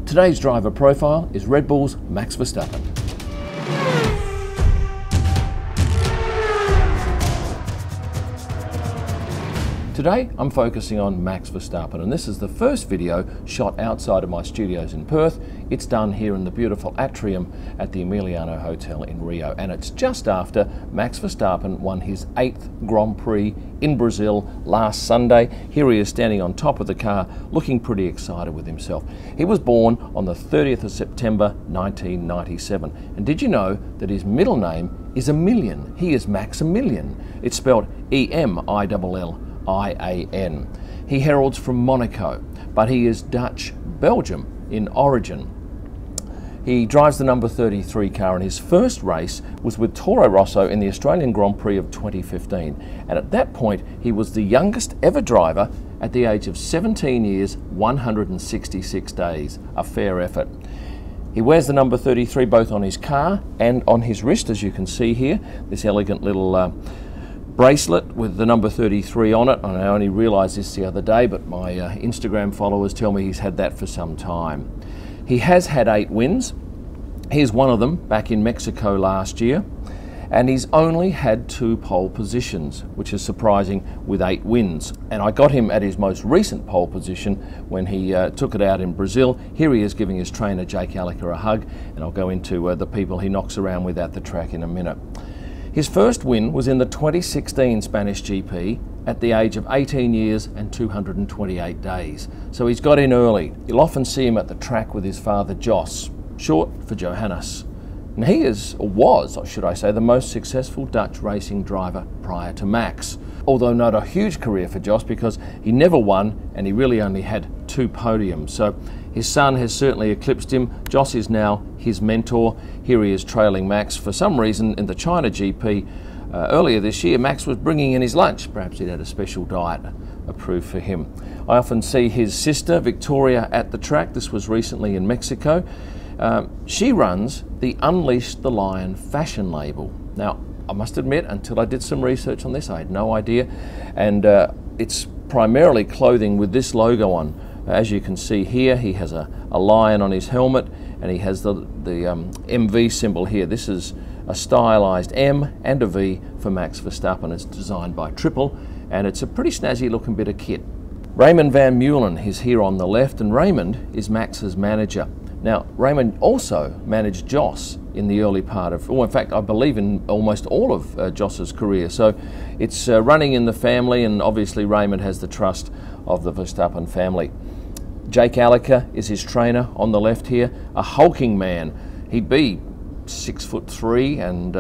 Today's driver profile is Red Bull's Max Verstappen. Today I'm focusing on Max Verstappen, and this is the first video shot outside of my studios in Perth. It's done here in the beautiful atrium at the Emiliano Hotel in Rio, and it's just after Max Verstappen won his 8th Grand Prix in Brazil last Sunday. Here he is standing on top of the car looking pretty excited with himself. He was born on the 30th of September 1997, and did you know that his middle name is Emilian? He is Maximilian. It's spelled E-M-I-L-L-I-A-N. He heralds from Monaco, but he is Dutch Belgium in origin. He drives the number 33 car, and his first race was with Toro Rosso in the Australian Grand Prix of 2015. And at that point, he was the youngest ever driver at the age of 17 years, 166 days. A fair effort. He wears the number 33 both on his car and on his wrist, as you can see here. This elegant little bracelet with the number 33 on it. And I only realised this the other day, but my Instagram followers tell me he's had that for some time. He has had 8 wins. Here's one of them back in Mexico last year, and he's only had 2 pole positions, which is surprising with 8 wins. And I got him at his most recent pole position when he took it out in Brazil. Here he is giving his trainer Jake Calico a hug, and I'll go into the people he knocks around with at the track in a minute. His first win was in the 2016 Spanish GP at the age of 18 years and 228 days. So he's got in early. You'll often see him at the track with his father Jos, short for Johannes. And he is, or was, or should I say, the most successful Dutch racing driver prior to Max. Although not a huge career for Jos, because he never won and he really only had 2 podiums. So his son has certainly eclipsed him. Jos is now his mentor. Here he is trailing Max. For some reason in the China GP earlier this year, Max was bringing in his lunch. Perhaps he'd had a special diet approved for him. I often see his sister Victoria at the track. This was recently in Mexico. She runs the Unleash the Lion fashion label. Now, I must admit, until I did some research on this, I had no idea. And it's primarily clothing with this logo on. As you can see here, he has a lion on his helmet, and he has the MV symbol here. This is a stylized M and a V for Max Verstappen. It's designed by Triple, and it's a pretty snazzy looking bit of kit. Raymond Van Meulen is here on the left, and Raymond is Max's manager. Now, Raymond also managed Jos in the early part of, well, in fact, I believe in almost all of Jos's career. So it's running in the family, and obviously Raymond has the trust of the Verstappen family. Jake Calico is his trainer on the left here, a hulking man. He'd be 6'3" and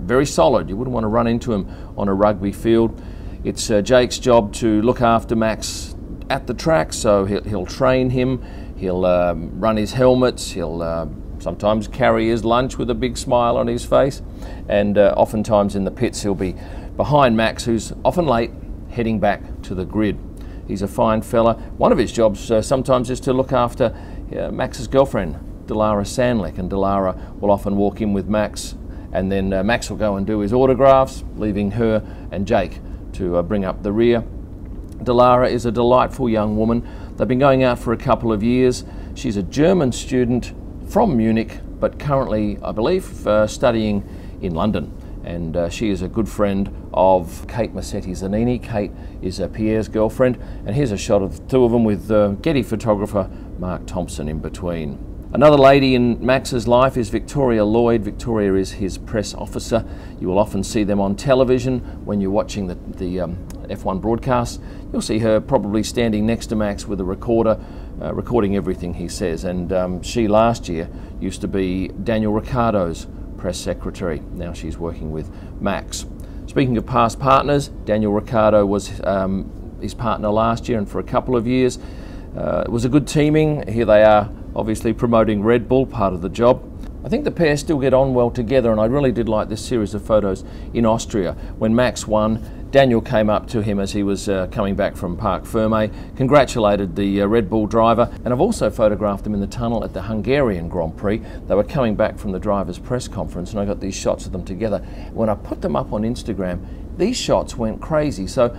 very solid. You wouldn't want to run into him on a rugby field. It's Jake's job to look after Max at the track, so he'll train him. He'll run his helmets, he'll sometimes carry his lunch with a big smile on his face, and oftentimes in the pits he'll be behind Max, who's often late, heading back to the grid. He's a fine fella. One of his jobs sometimes is to look after Max's girlfriend, Dilara Sandlick, and Dilara will often walk in with Max, and then Max will go and do his autographs, leaving her and Jake to bring up the rear. Dilara is a delightful young woman. They've been going out for a couple of years. She's a German student from Munich, but currently, I believe, studying in London. And she is a good friend of Kate Massetti-Zanini. Kate is Pierre's girlfriend. And here's a shot of the 2 of them with Getty photographer Mark Thompson in between. Another lady in Max's life is Victoria Lloyd. Victoria is his press officer. You will often see them on television when you're watching the F1 broadcasts. You'll see her probably standing next to Max with a recorder, recording everything he says. And she last year used to be Daniel Ricciardo's press secretary. Now she's working with Max. Speaking of past partners, Daniel Ricciardo was his partner last year, and for a couple of years. It was a good teaming. Here they are, obviously promoting Red Bull, part of the job. I think the pair still get on well together, and I really did like this series of photos in Austria. When Max won, Daniel came up to him as he was coming back from Parc Fermé, congratulated the Red Bull driver, and I've also photographed them in the tunnel at the Hungarian Grand Prix. They were coming back from the driver's press conference, and I got these shots of them together. When I put them up on Instagram, these shots went crazy. So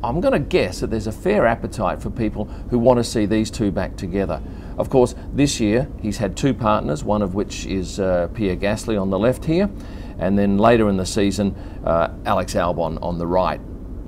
I'm going to guess that there's a fair appetite for people who want to see these two back together. Of course, this year he's had two partners, one of which is Pierre Gasly on the left here, and then later in the season, Alex Albon on the right.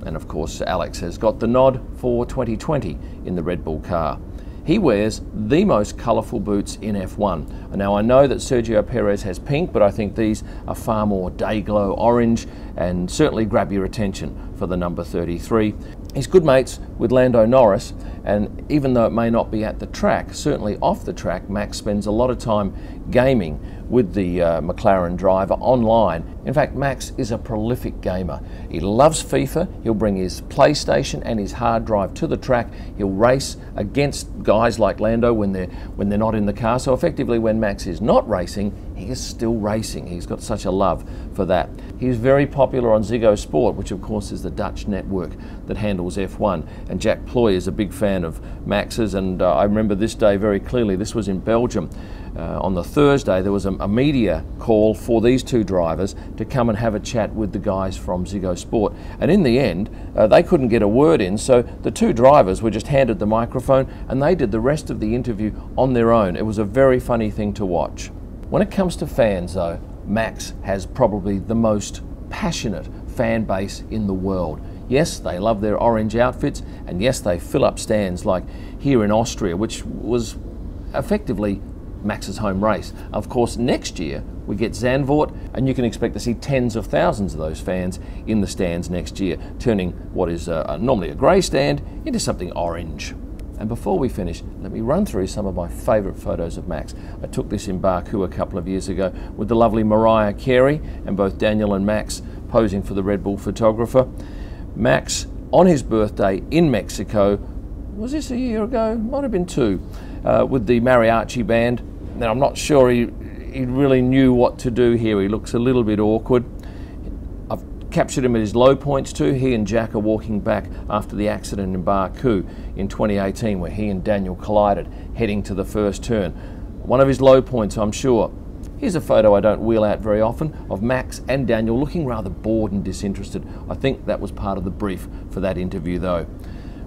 And of course, Alex has got the nod for 2020 in the Red Bull car. He wears the most colourful boots in F1. Now I know that Sergio Perez has pink, but I think these are far more day-glow orange and certainly grab your attention for the number 33. He's good mates with Lando Norris, and even though it may not be at the track, certainly off the track, Max spends a lot of time gaming with the McLaren driver online. In fact, Max is a prolific gamer. He loves FIFA. He'll bring his PlayStation and his hard drive to the track. He'll race against guys like Lando when they're not in the car. So effectively, when Max is not racing, he is still racing. He's got such a love for that. He's very popular on Ziggo Sport, which of course is the Dutch network that handles F1. And Jack Ploy is a big fan of Max's, and I remember this day very clearly. This was in Belgium. On the Thursday, there was a media call for these two drivers to come and have a chat with the guys from Ziggo Sport. And in the end, they couldn't get a word in, so the two drivers were just handed the microphone and they did the rest of the interview on their own. It was a very funny thing to watch. When it comes to fans though, Max has probably the most passionate fan base in the world. Yes, they love their orange outfits, and yes, they fill up stands like here in Austria, which was effectively Max's home race. Of course, next year we get Zandvoort, and you can expect to see tens of thousands of those fans in the stands next year, turning what is normally a grey stand into something orange. And before we finish, let me run through some of my favourite photos of Max. I took this in Baku a couple of years ago with the lovely Mariah Carey, and both Daniel and Max posing for the Red Bull photographer. Max, on his birthday in Mexico, was this a year ago? Might have been two, with the mariachi band. Now I'm not sure he really knew what to do here. He looks a little bit awkward. I've captured him at his low points too. He and Jack are walking back after the accident in Baku in 2018, where he and Daniel collided heading to the first turn. One of his low points, I'm sure. Here's a photo I don't wheel out very often of Max and Daniel looking rather bored and disinterested. I think that was part of the brief for that interview though.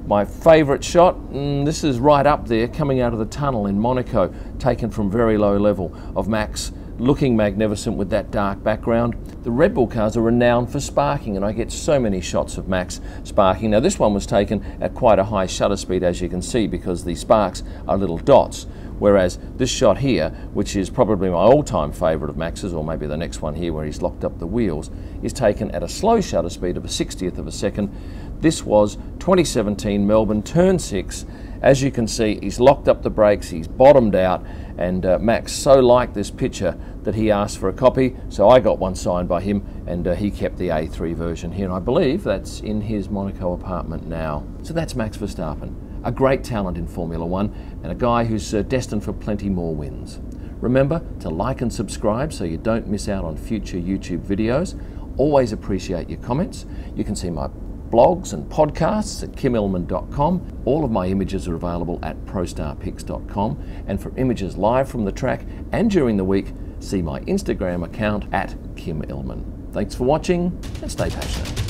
My favourite shot, this is right up there, coming out of the tunnel in Monaco, taken from very low level, of Max looking magnificent with that dark background. The Red Bull cars are renowned for sparking, and I get so many shots of Max sparking. Now this one was taken at quite a high shutter speed, as you can see, because the sparks are little dots. Whereas this shot here, which is probably my all-time favourite of Max's, or maybe the next one here where he's locked up the wheels, is taken at a slow shutter speed of a 60th of a second. This was 2017 Melbourne Turn 6. As you can see, he's locked up the brakes, he's bottomed out, and Max so liked this picture that he asked for a copy, so I got one signed by him, and he kept the A3 version here, and I believe that's in his Monaco apartment now. So that's Max Verstappen, a great talent in Formula One, and a guy who's destined for plenty more wins. Remember to like and subscribe so you don't miss out on future YouTube videos. Always appreciate your comments. You can see my blogs and podcasts at kimillman.com. All of my images are available at prostarpics.com, and for images live from the track and during the week, see my Instagram account at kimillman. Thanks for watching, and stay passionate.